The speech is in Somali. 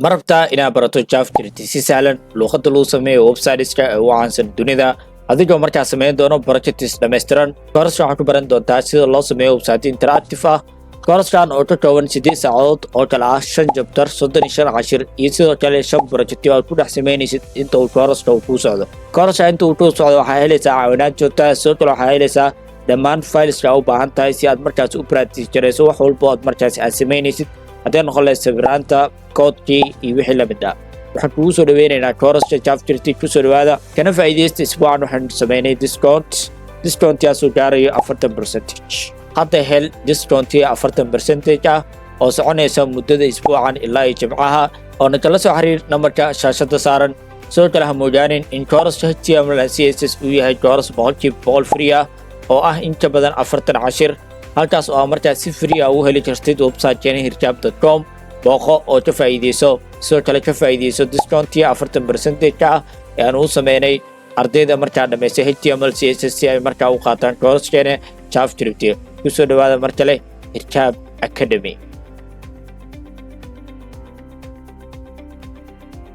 marabtaa inaad barato Javascript si sahlan luqadda loo sameeyo website-ka ugu caansan dunida adigoo markaa sameyn doono projects dhameystiran course waxaad ku baran doontaa sida loo sameeyo website interactive ah course-kan oo ka kooban 8 saacadood oo kala ah 5 chapter 35 cashir iyo sidoo kale 5 project oo aad ku dhex sameynaysid inta uu course-ka ku socdo course-ka inta uu ku socdo waxaa helaysaa caawinaad joogto ah sidoo kale waxaa helaysaa dhamaan files-ka u baahan tahay si aad markaas u practice gareyso wax walba aad markaas sameynaysid haddii noqon lahayd sawiraanta koodkii iyo wixii la mid ah waxaan kugu soo dhaweynaynaa course Javascript ku soo dhawaada kana faa'iideysta isbuucan waxaan sameynay discount yaasoo gaarayo 40% hadda hel discount 40% ah oo soconaysa muddada isbuucan ilaa Jimcaha oo kala soo xiriir nambarka shaashada saaran sidoo kale ha moodaanin in course HTML and CSS uu yahay course 100% free ah oo ah in ka badan 40 cashir halkaas oo markaas si free ah u heli kartid website-keena hirjab.com booqo oo ka faa'iideyso sidoo kale ka faa'iideyso discount 40% ah ee aan u sameynay ardayda markaa dhameysay HTML CSS si ay markaa u qaataan course-keena Javascript ku soo dhawaada mar kale Hirjab Academy